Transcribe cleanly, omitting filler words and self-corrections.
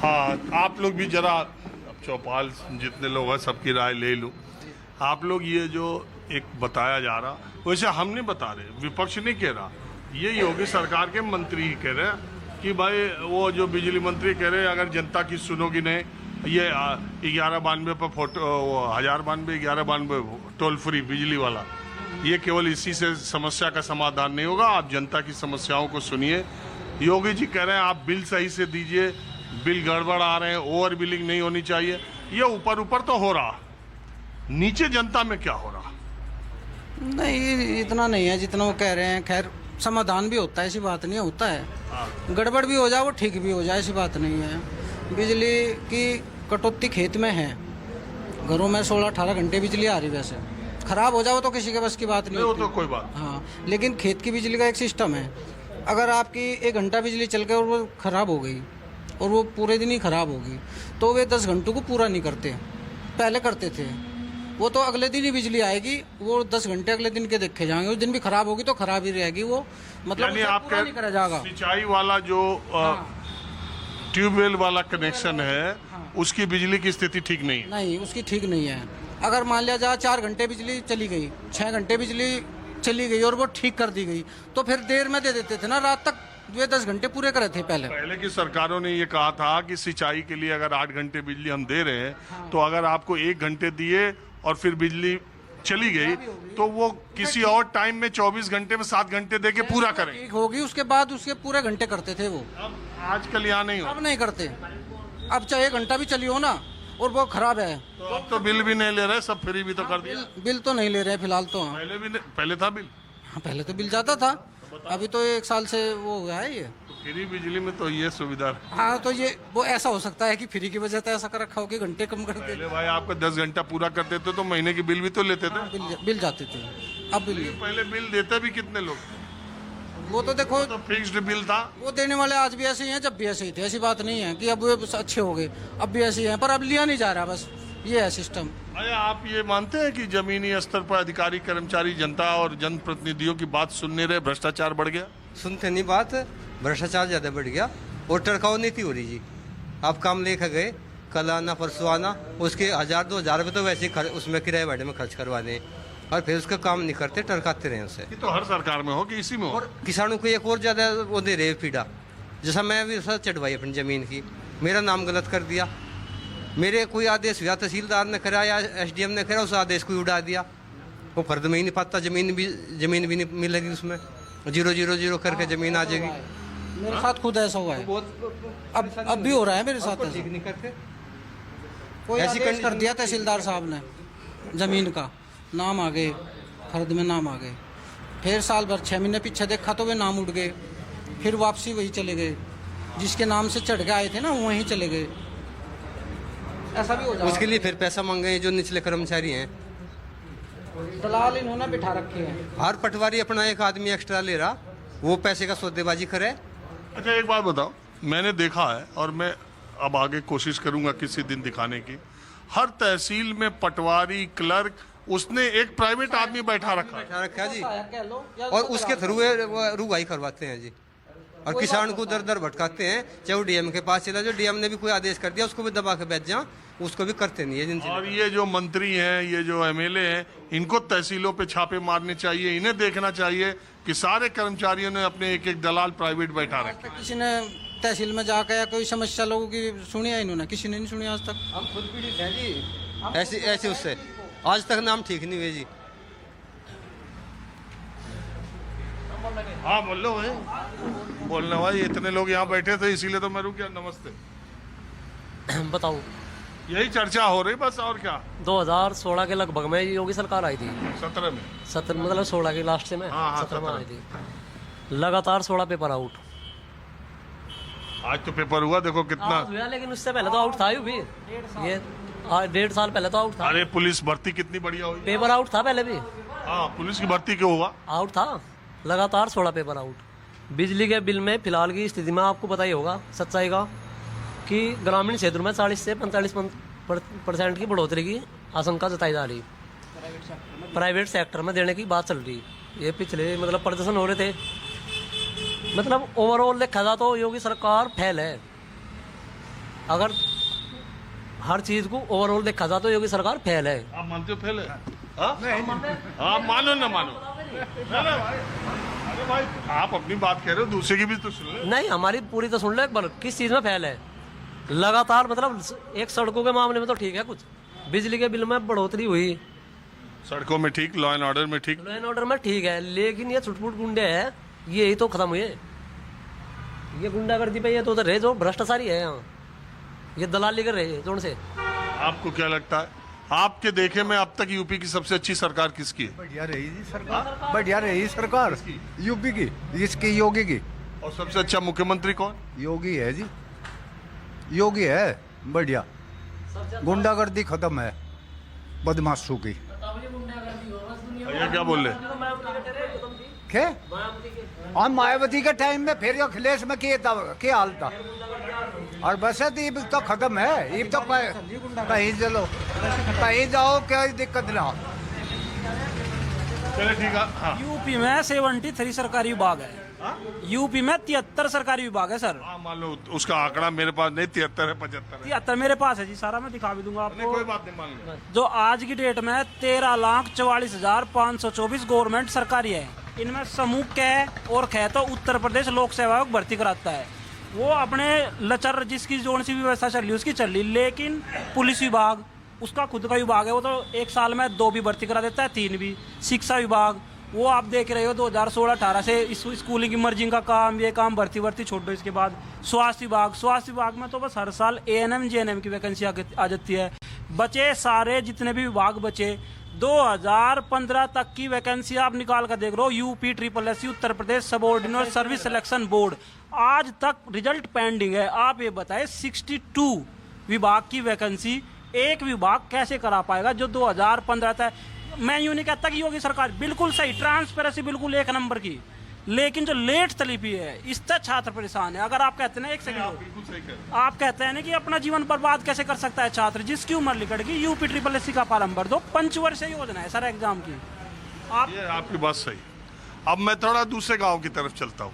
हाँ, आप लोग भी जरा चौपाल जितने लोग हैं सबकी राय ले लो। आप लोग ये जो एक बताया जा रहा, वैसे हम नहीं बता रहे, विपक्ष नहीं कह रहा, ये योगी सरकार के मंत्री ही कह रहे हैं कि भाई वो जो बिजली मंत्री कह रहे हैं अगर जनता की सुनोगी नहीं, ये 1192 पर फोटो 1092 1192 टोल फ्री बिजली वाला, ये केवल इसी से समस्या का समाधान नहीं होगा, आप जनता की समस्याओं को सुनिए। योगी जी कह रहे हैं आप बिल सही से दीजिए, बिल गड़बड़ आ रहे हैं, ओवर बिलिंग नहीं होनी चाहिए। ये ऊपर ऊपर तो हो रहा, नीचे जनता में क्या हो रहा? नहीं, इतना नहीं है जितना वो कह रहे हैं। खैर समाधान भी होता है, ऐसी बात नहीं है, होता है। गड़बड़ भी हो जाए, वो ठीक भी हो जाए, ऐसी बात नहीं है। बिजली की कटौती खेत में है, घरों में 16-18 घंटे बिजली आ रही, वैसे खराब हो जाए तो किसी के बस की बात नहीं होती। तो कोई बात। हाँ, लेकिन खेत की बिजली का एक सिस्टम है, अगर आपकी 1 घंटा बिजली चल गई और वो खराब हो गई और वो पूरे दिन ही खराब होगी, तो वे 10 घंटों को पूरा नहीं करते, पहले करते थे। वो तो अगले दिन ही बिजली आएगी, वो 10 घंटे अगले दिन के देखे जाएंगे, उस दिन भी खराब होगी तो खराब ही रहेगी वो, मतलब आपका नहीं करा जाएगा। सिंचाई वाला जो ट्यूबवेल वाला कनेक्शन है, उसकी बिजली की स्थिति ठीक नहीं है। नहीं, उसकी ठीक नहीं है। अगर मान लिया जाए 4 घंटे बिजली चली गई, 6 घंटे बिजली चली गई और वो ठीक कर दी गई, तो फिर देर में दे देते थे ना, रात तक वे 10 घंटे पूरे करे थे। पहले की सरकारों ने ये कहा था कि सिंचाई के लिए अगर 8 घंटे बिजली हम दे रहे हैं, तो अगर आपको 1 घंटे दिए और फिर बिजली चली गई तो वो किसी और टाइम में 24 घंटे में 7 घंटे दे के पूरा करें, ठीक होगी। उसके बाद उसके पूरे घंटे करते थे वो। अब आजकल यहाँ नहीं हो, अब नहीं करते। अब चाहे 1 घंटा भी चली हो ना और वो खराब है, तो अब तो बिल भी नहीं ले रहे, सब फ्री भी तो कर दिया। बिल तो नहीं ले रहे फिलहाल तो। पहले भी पहले था बिल। हाँ, पहले तो बिल जाता था, अभी तो 1 साल से वो हुआ है ये। तो फ्री बिजली में तो ये सुविधा है। हाँ, तो ये वो ऐसा हो सकता है कि फ्री की वजह से ऐसा कर रखा हो कि घंटे कम कर दे। पहले भाई आपका 10 घंटा पूरा करते थे तो महीने की बिल भी तो लेते थे। बिल जाते थे, अब बिल पहले बिल देते भी कितने लोग? वो तो देखो, तो फिक्स्ड बिल था। वो देने वाले आज भी ऐसे ही हैं, जब भी ऐसे ही थे। ऐसी बात नहीं है कि अब वो अच्छे हो गए, अब भी ऐसे ही हैं, पर अब लिया नहीं जा रहा, बस ये है सिस्टम। अरे आप ये मानते हैं कि जमीनी स्तर पर अधिकारी कर्मचारी जनता और जनप्रतिनिधियों की बात सुनने रहे, भ्रष्टाचार बढ़ गया? सुनते नहीं बात, भ्रष्टाचार ज़्यादा बढ़ गया और टरकाव नीति हो रही जी। आप काम लेकर गए, कल आना परसों आना, उसके 1000-2000 रुपये तो वैसे ही उसमें किराए भाड़े में खर्च करवाने, और फिर उसका काम नहीं करते, टरकाते रहे उससे। ये तो हर सरकार में हो कि इसी में हो? और किसानों को एक और ज़्यादा वो दे रहे पीड़ा। जैसा मैं भी सर चढ़वाई अपनी ज़मीन की, मेरा नाम गलत कर दिया, मेरे कोई आदेश या तहसीलदार ने करा या SDM ने करा, उस आदेश को उड़ा दिया, वो फर्द में ही नहीं पाता, ज़मीन भी नहीं मिलेगी उसमें, 000 करके ज़मीन आ जाएगी। मेरे साथ खुद ऐसा हुआ है, अब भी हो रहा है मेरे साथ। ठीक नहीं करते, कोई आदेश कर दिया तहसीलदार साहब ने, ज़मीन का नाम आ गए, फर्द में नाम आ गए, फिर साल भर 6 महीने पीछे देखा तो वे नाम उड़ गए, फिर वापसी वही चले गए, जिसके नाम से चढ़ के आए थे ना वहीं चले गए। ऐसा भी हो जाता है। उसके लिए फिर पैसा मांगे जो निचले कर्मचारी हैं, दलाल इन्होंने बिठा रखे हैं। हर पटवारी अपना एक आदमी एक्स्ट्रा ले रहा, वो पैसे का सौदेबाजी करे। अच्छा एक बात बताओ, मैंने देखा है और मैं अब आगे कोशिश करूंगा किसी दिन दिखाने की, हर तहसील में पटवारी क्लर्क उसने एक प्राइवेट आदमी बैठा रखा है जी, और उसके थ्रू रुगवाई करवाते हैं जी, और किसान को दर दर भटकाते हैं। चाहे वो DM के पास चला, जो DM ने भी कोई आदेश कर दिया उसको भी दबा के बैठ जा, उसको भी करते नहीं है जिनसे। और ये जो मंत्री हैं, ये जो MLA हैं, इनको तहसीलों पे छापे मारने चाहिए, इन्हें देखना चाहिए कि सारे कर्मचारियों ने अपने एक दलाल प्राइवेट बैठा रखे। किसी ने तहसील में जाकर कोई समस्या लोगों की सुनी है? इन्होंने किसी ने नहीं सुनी आज तक। हम खुद पीड़ित हैं जी, ऐसे उससे आज तक नाम ठीक नहीं हुए जी। हाँ बोल लो भाई, बोलना भाई, इतने लोग यहाँ बैठे थे इसीलिए तो मैं रुक गया। नमस्ते। बताओ। यही चर्चा हो रही बस, और क्या? 2016 के लगभग में योगी सरकार आई थी। 17 में? 17 मतलब 16 के लास्ट में। हाँ, 17 में आई थी। लगातार 16 पेपर आउट। आज तो पेपर हुआ, देखो कितना हुआ, लेकिन उससे पहले तो आउट था ही भी। ये 1.5 साल पहले तो आउट था। अरे पुलिस भर्ती कितनी बढ़िया हुई। पेपर आउट था पहले भी। हाँ, पुलिस की भर्ती क्यों हुआ? आउट था, लगातार 16 पेपर आउट। बिजली के बिल में फिलहाल की स्थिति में आपको पता ही होगा सच्चाई का, कि ग्रामीण क्षेत्रों में 40 से 45% की बढ़ोतरी की आशंका जताई जा रही, प्राइवेट सेक्टर में देने की बात चल रही। ये पिछले मतलब प्रदर्शन हो रहे थे, मतलब ओवरऑल देखा जाए तो योगी सरकार फेल है। अगर हर चीज को ओवरऑल देखा जाए तो योगी सरकार फेल है। आप मानते हो पहले? आप मानो ना मानो, अरे भाई आप अपनी बात कह रहे हो, दूसरे की भी तो सुन ले। नहीं, हमारी पूरी तो सुन लो एक बार, किस चीज में फेल है लगातार। मतलब एक सड़कों के मामले में तो ठीक है, कुछ बिजली के बिल में बढ़ोतरी हुई, सड़कों में ठीक, लॉ एंड ऑर्डर में ठीक। लॉ एंड ऑर्डर में ठीक है, लेकिन ये छुटपुट गुंडे है, यही तो खत्म हुए। ये गुंडागर्दी पे ये तो उधर रहे जो भ्रष्टाचारी है यहाँ, ये दलाली कर रहे हैं जोन से। आपको क्या लगता है, आपके देखे में अब तक यूपी की सबसे अच्छी सरकार किसकी है? बढ़िया रही जी सरकार, बढ़िया रही सरकार यूपी की, इसकी योगी की। और सबसे अच्छा मुख्यमंत्री कौन? योगी है जी, योगी है बढ़िया। गुंडागर्दी खत्म है बदमाशों की। भैया क्या बोल रहे? क्या और मायावती के टाइम में फिर अखिलेश में क्या हाल था, और बस है तो तो खत्म है। ये तो कहीं चलो कहीं जाओ, क्या दिक्कत ना। चले ठीक है। हाँ यूपी में 73 सरकारी विभाग है। यूपी में 73 सरकारी विभाग है सर। हाँ, मान लो उसका आंकड़ा मेरे पास नहीं, 73 है 75 है। 73 मेरे पास है जी, सारा मैं दिखा भी दूंगा नहीं आपको। कोई बात नहीं, मान लो। जो आज की डेट में 13,44,524 गवर्नमेंट सरकारी है। इनमें समूह कै और ख तो उत्तर प्रदेश लोक सेवा आयोग भर्ती कराता है। वो अपने लचर जिसकी जोन सी व्यवस्था चल रही उसकी चल रही, लेकिन पुलिस विभाग उसका खुद का विभाग है, वो तो एक साल में 2 भी भर्ती करा देता है, 3 भी। शिक्षा विभाग वो आप देख रहे हो 2016-18 से स्कूलिंग की मर्जिंग का काम, ये काम भर्ती छोड़ दो। इसके बाद स्वास्थ्य विभाग में तो बस हर साल ANM JNM की वैकेंसी आ जाती है। बचे सारे जितने भी विभाग बचे 2015 तक की वैकेंसी आप निकाल कर देख रहे हो। UP SSSC Uttar Pradesh subordinate service selection board आज तक रिजल्ट पेंडिंग है। आप ये बताएं 62 विभाग की वैकेंसी एक विभाग कैसे करा पाएगा जो 2015 तक। मैं यूं नहीं कहता कि योगी सरकार बिल्कुल सही, ट्रांसपेरेंसी बिल्कुल 1 नंबर की, लेकिन जो लेट तलीपी है इससे छात्र परेशान है। अगर आप कहते हैं ना, एक सेकंड, आप कहते हैं ना कि अपना जीवन बर्बाद कैसे कर सकता है छात्र, जिसकी उम्र निकट गई, यूपी SSSC का फॉर्म भर दो, पंचवर्षीय योजना है सर एग्जाम की। ये आपकी बात सही। अब मैं थोड़ा दूसरे गांव की तरफ चलता हूँ।